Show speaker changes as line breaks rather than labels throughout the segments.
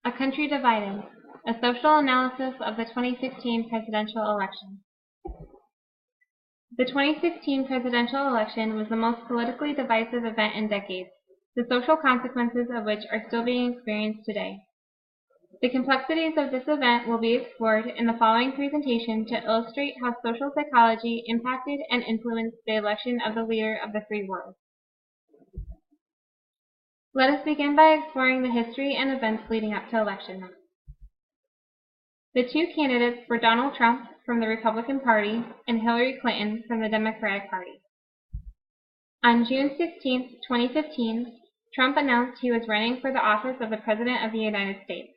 A Country Divided, a social analysis of the 2016 presidential election. The 2016 presidential election was the most politically divisive event in decades, the social consequences of which are still being experienced today. The complexities of this event will be explored in the following presentation to illustrate how social psychology impacted and influenced the election of the leader of the free world. Let us begin by exploring the history and events leading up to election night. The two candidates were Donald Trump from the Republican Party and Hillary Clinton from the Democratic Party. On June 16, 2015, Trump announced he was running for the office of the President of the United States.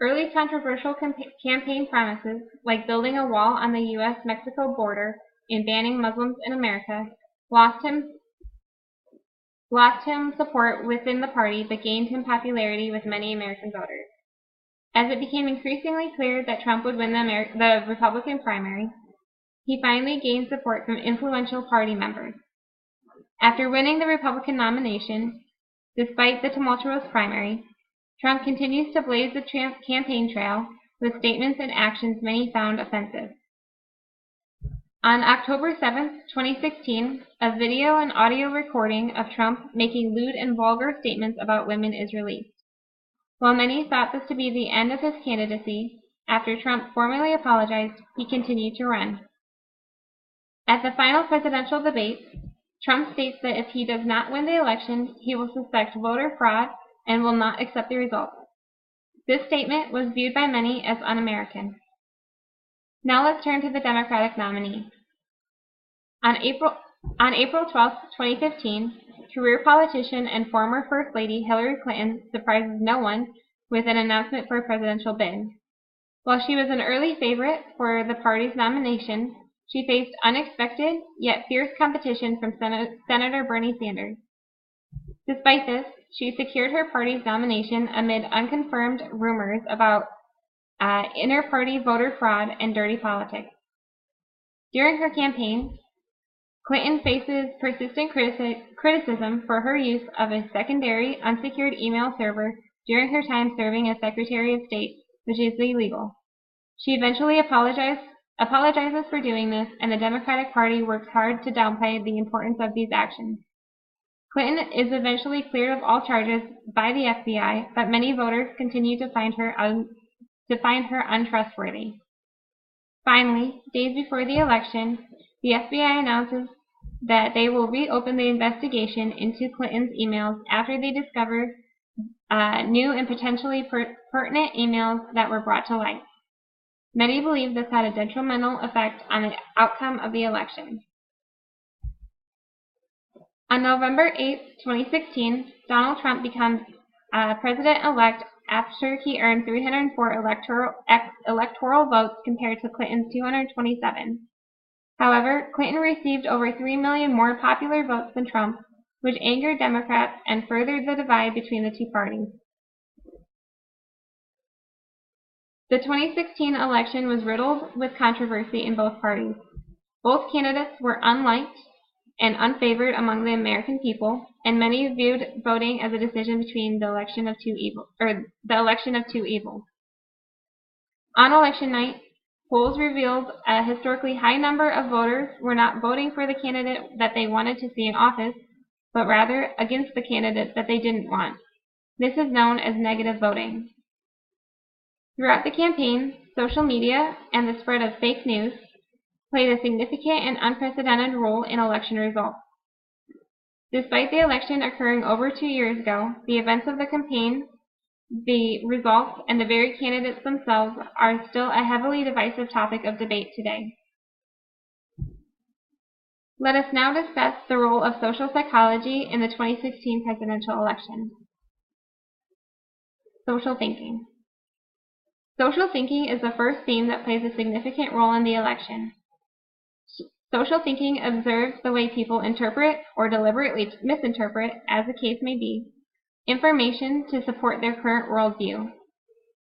Early controversial campaign promises, like building a wall on the U.S.-Mexico border and banning Muslims in America, lost him support within the party but gained him popularity with many American voters. As it became increasingly clear that Trump would win the Republican primary, he finally gained support from influential party members. After winning the Republican nomination, despite the tumultuous primary, Trump continues to blaze the campaign trail with statements and actions many found offensive. On October 7, 2016, a video and audio recording of Trump making lewd and vulgar statements about women is released. While many thought this to be the end of his candidacy, after Trump formally apologized, he continued to run. At the final presidential debate, Trump states that if he does not win the election, he will suspect voter fraud and will not accept the results. This statement was viewed by many as un-American. Now let's turn to the Democratic nominee. On April 12, 2015, career politician and former First Lady Hillary Clinton surprises no one with an announcement for a presidential bid. While she was an early favorite for the party's nomination, she faced unexpected yet fierce competition from Senator Bernie Sanders. Despite this, she secured her party's nomination amid unconfirmed rumors about inter-party voter fraud and dirty politics. During her campaign, Clinton faces persistent criticism for her use of a secondary, unsecured email server during her time serving as Secretary of State, which is illegal. She eventually apologizes for doing this, and the Democratic Party works hard to downplay the importance of these actions. Clinton is eventually cleared of all charges by the FBI, but many voters continue to find her untrustworthy. Finally, days before the election, the FBI announces that they will reopen the investigation into Clinton's emails after they discover new and potentially pertinent emails that were brought to light. Many believe this had a detrimental effect on the outcome of the election. On November 8, 2016, Donald Trump becomes president-elect after he earned 304 electoral votes compared to Clinton's 227. However, Clinton received over 3 million more popular votes than Trump, which angered Democrats and furthered the divide between the two parties. The 2016 election was riddled with controversy in both parties. Both candidates were unliked and unfavored among the American people, and many viewed voting as a decision between the election of two evils. On election night, polls revealed a historically high number of voters were not voting for the candidate that they wanted to see in office, but rather against the candidate that they didn't want. This is known as negative voting. Throughout the campaign, social media and the spread of fake news played a significant and unprecedented role in election results. Despite the election occurring over 2 years ago, the events of the campaign, the results, and the very candidates themselves are still a heavily divisive topic of debate today. Let us now discuss the role of social psychology in the 2016 presidential election. Social thinking. Social thinking is the first theme that plays a significant role in the election. Social thinking observes the way people interpret or deliberately misinterpret, as the case may be, information to support their current worldview.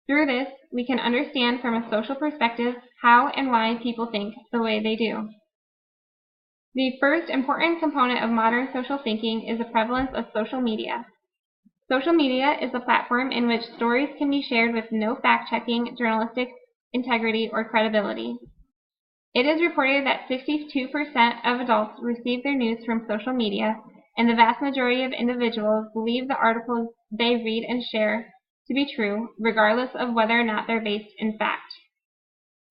Through this, we can understand from a social perspective how and why people think the way they do. The first important component of modern social thinking is the prevalence of social media. Social media is a platform in which stories can be shared with no fact-checking, journalistic integrity, or credibility. It is reported that 62% of adults receive their news from social media, and the vast majority of individuals believe the articles they read and share to be true, regardless of whether or not they're based in fact.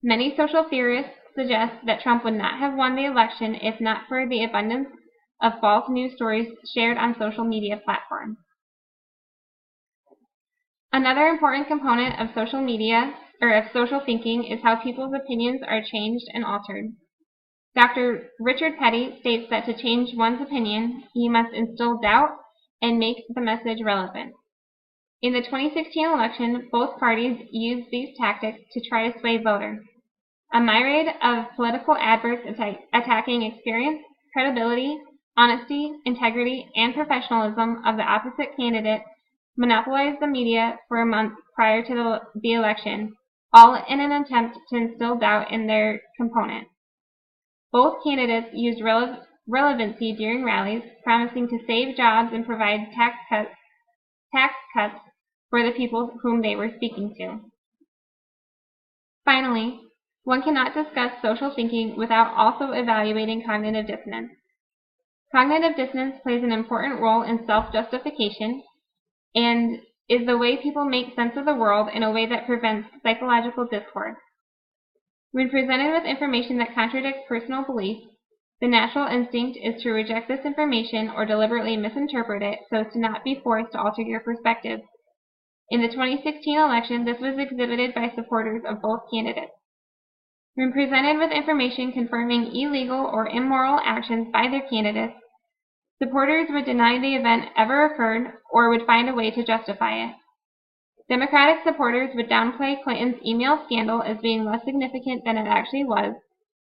Many social theorists suggest that Trump would not have won the election if not for the abundance of false news stories shared on social media platforms. Another important component of social media, or of social thinking, is how people's opinions are changed and altered. Dr. Richard Petty states that to change one's opinion, he must instill doubt and make the message relevant. In the 2016 election, both parties used these tactics to try to sway voters. A myriad of political adverts attacking experience, credibility, honesty, integrity, and professionalism of the opposite candidate monopolized the media for a month prior to the election, all in an attempt to instill doubt in their opponent. Both candidates used relevancy during rallies, promising to save jobs and provide tax cuts for the people whom they were speaking to. Finally, one cannot discuss social thinking without also evaluating cognitive dissonance. Cognitive dissonance plays an important role in self-justification and is the way people make sense of the world in a way that prevents psychological discourse. When presented with information that contradicts personal beliefs, the natural instinct is to reject this information or deliberately misinterpret it so as to not be forced to alter your perspective. In the 2016 election, this was exhibited by supporters of both candidates. When presented with information confirming illegal or immoral actions by their candidates, supporters would deny the event ever occurred or would find a way to justify it. Democratic supporters would downplay Clinton's email scandal as being less significant than it actually was,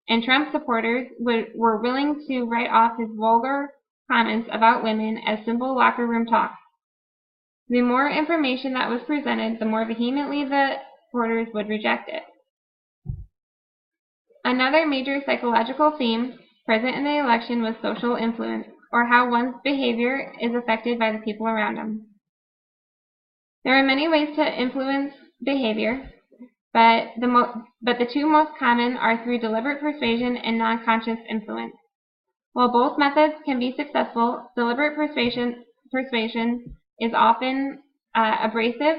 and Trump supporters were willing to write off his vulgar comments about women as simple locker room talk. The more information that was presented, the more vehemently the supporters would reject it. Another major psychological theme present in the election was social influence, or how one's behavior is affected by the people around him. There are many ways to influence behavior, but the two most common are through deliberate persuasion and non-conscious influence. While both methods can be successful, deliberate persuasion is often abrasive,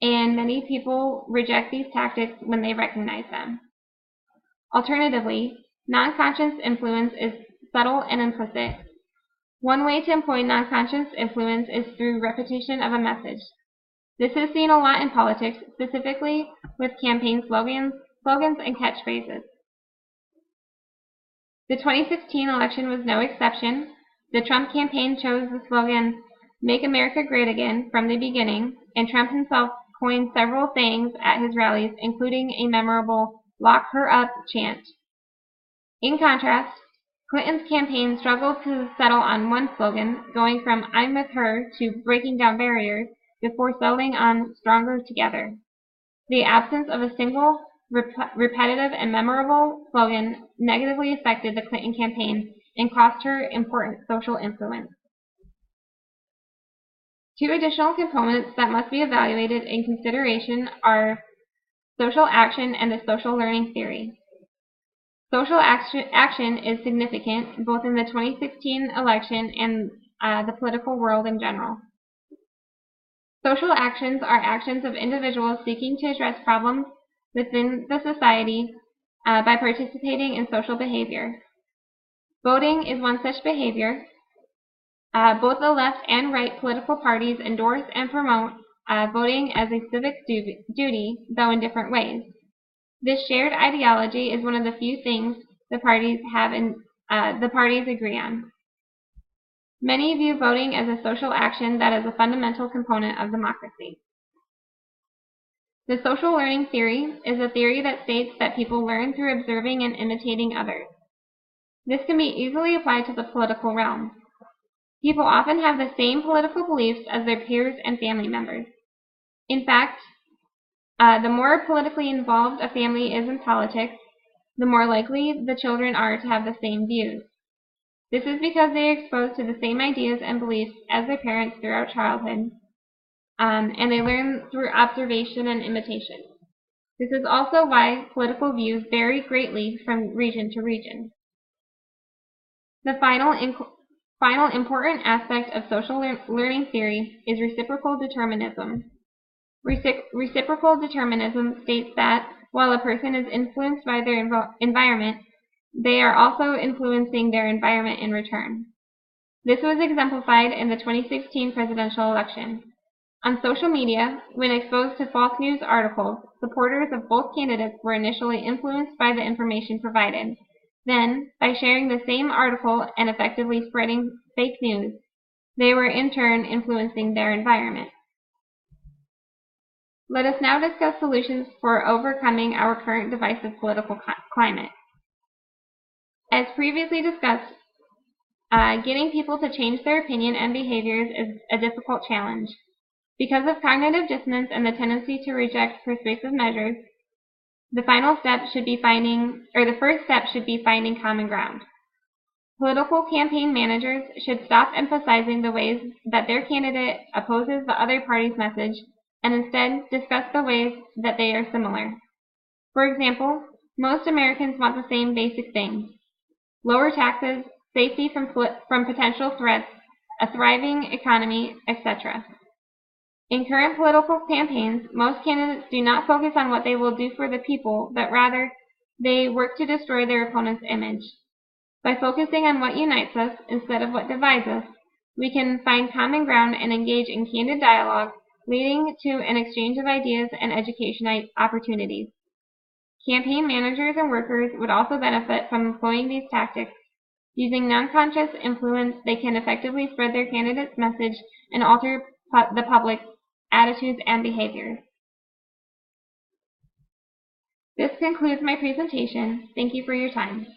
and many people reject these tactics when they recognize them. Alternatively, non-conscious influence is subtle and implicit. One way to employ non-conscious influence is through repetition of a message. This is seen a lot in politics, specifically with campaign slogans and catchphrases. The 2016 election was no exception. The Trump campaign chose the slogan, "Make America Great Again," from the beginning, and Trump himself coined several sayings at his rallies, including a memorable "Lock her up" chant. In contrast, Clinton's campaign struggled to settle on one slogan, going from "I'm with her" to "breaking down barriers," before settling on "Stronger Together." The absence of a single, repetitive, and memorable slogan negatively affected the Clinton campaign and cost her important social influence. Two additional components that must be evaluated in consideration are social action and the social learning theory. Social action is significant both in the 2016 election and the political world in general. Social actions are actions of individuals seeking to address problems within the society by participating in social behavior. Voting is one such behavior. Both the left and right political parties endorse and promote voting as a civic duty, though in different ways. This shared ideology is one of the few things the parties agree on. Many view voting as a social action that is a fundamental component of democracy. The social learning theory is a theory that states that people learn through observing and imitating others. This can be easily applied to the political realm. People often have the same political beliefs as their peers and family members. In fact, the more politically involved a family is in politics, the more likely the children are to have the same views. This is because they are exposed to the same ideas and beliefs as their parents throughout childhood, and they learn through observation and imitation. This is also why political views vary greatly from region to region. The final important aspect of social learning theory is reciprocal determinism. Reciprocal determinism states that while a person is influenced by their environment, they are also influencing their environment in return. This was exemplified in the 2016 presidential election. On social media, when exposed to false news articles, supporters of both candidates were initially influenced by the information provided. Then, by sharing the same article and effectively spreading fake news, they were in turn influencing their environment. Let us now discuss solutions for overcoming our current divisive political climate. As previously discussed, getting people to change their opinion and behaviors is a difficult challenge. Because of cognitive dissonance and the tendency to reject persuasive measures, the first step should be finding common ground. Political campaign managers should stop emphasizing the ways that their candidate opposes the other party's message and instead discuss the ways that they are similar. For example, most Americans want the same basic things: lower taxes, safety from potential threats, a thriving economy, etc. In current political campaigns, most candidates do not focus on what they will do for the people, but rather they work to destroy their opponent's image. By focusing on what unites us instead of what divides us, we can find common ground and engage in candid dialogue, leading to an exchange of ideas and education opportunities. Campaign managers and workers would also benefit from employing these tactics. Using non-conscious influence, they can effectively spread their candidate's message and alter the public's attitudes and behaviors. This concludes my presentation. Thank you for your time.